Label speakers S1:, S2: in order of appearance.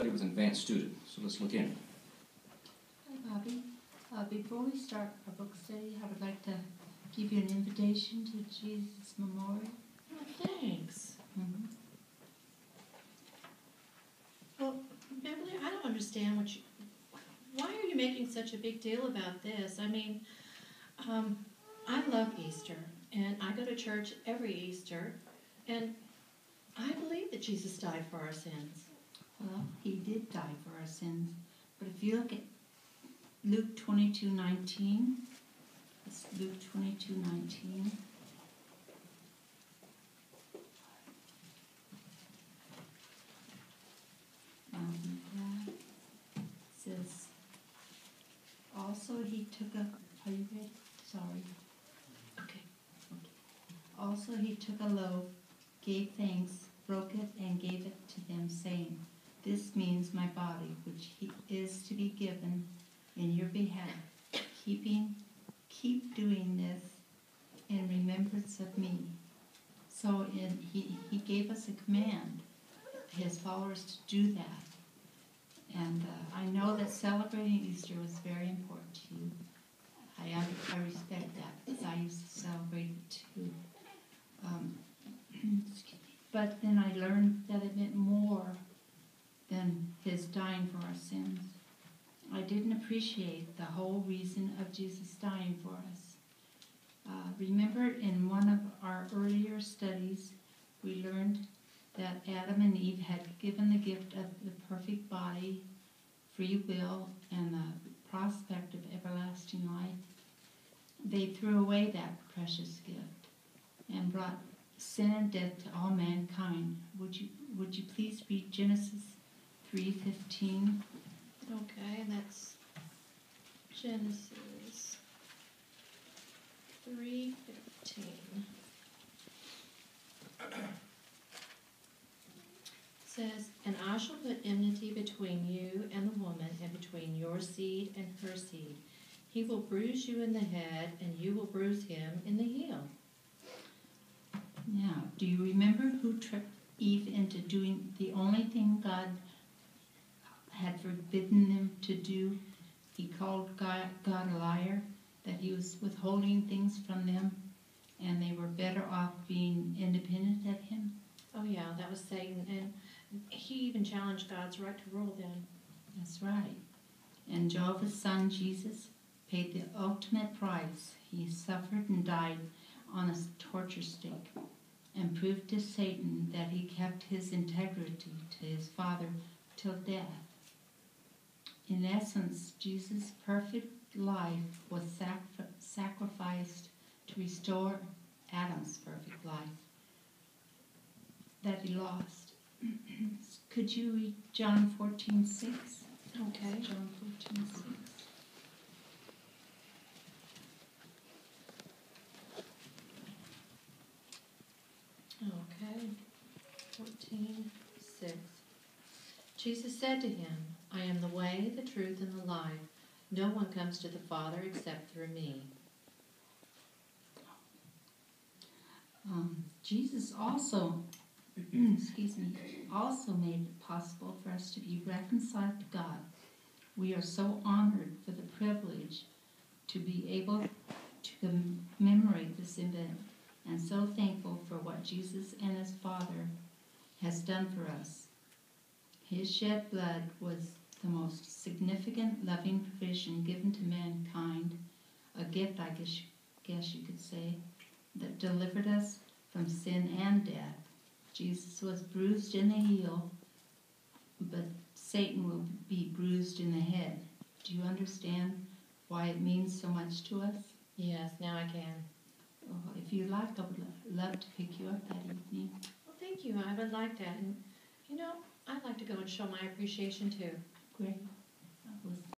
S1: study with an advanced student. So let's look in.
S2: Hi, Bobby. Before we start our book study, I would like to give you an invitation to Jesus Memorial.
S3: Oh, thanks.
S2: Mm-hmm.
S3: Well, Beverly, I don't understand why are you making such a big deal about this? I mean, I love Easter, and I go to church every Easter, and I believe that Jesus died for our sins.
S2: Well, he did die for our sins. But if you look at Luke 22:19, it's Luke 22:19. That says, also he took a, are you ready? Sorry.
S3: Okay.
S2: Also he took a loaf, gave thanks, broke it, and gave it to them, saying, "This means my body, which is to be given in your behalf. Keep doing this in remembrance of me." So he gave us a command, his followers, to do that. And I know that celebrating Easter was very important to you. I respect that, because I used to celebrate it too. But then I learned that it meant more than his dying for our sins. I didn't appreciate the whole reason of Jesus dying for us. Remember, in one of our earlier studies, we learned that Adam and Eve had given the gift of the perfect body, free will, and the prospect of everlasting life. They threw away that precious gift and brought sin and death to all mankind. Would you please read Genesis 3:15?
S3: Okay, and that's Genesis 3:15. Says, "And I shall put enmity between you and the woman, and between your seed and her seed. He will bruise you in the head, and you will bruise him in the heel."
S2: Now, do you remember who tricked Eve into doing the only thing God had forbidden them to do? He called God a liar, that he was withholding things from them, and they were better off being independent of him.
S3: Oh yeah, that was Satan, and he even challenged God's right to rule then.
S2: That's right. And Jehovah's Son, Jesus, paid the ultimate price. He suffered and died on a torture stake, and proved to Satan that he kept his integrity to his Father till death. In essence, Jesus' perfect life was sacrificed to restore Adam's perfect life that he lost. Could you read John 14:6?
S3: Okay.
S2: John 14:6.
S3: Okay, 14:6. Jesus said to him, "I am the way, the truth, and the life. No one comes to the Father except through me."
S2: Jesus also, also made it possible for us to be reconciled to God. We are so honored for the privilege to be able to commemorate this event, and so thankful for what Jesus and his Father has done for us. His shed blood was the most significant loving provision given to mankind, a gift, I guess you could say, that delivered us from sin and death. Jesus was bruised in the heel, but Satan will be bruised in the head. Do you understand why it means so much to us?
S3: Yes, now I can.
S2: Well, if you like, I would love to pick you up that evening.
S3: Well, thank you. I would like that. And, I'd like to go and show my appreciation too.
S2: Great.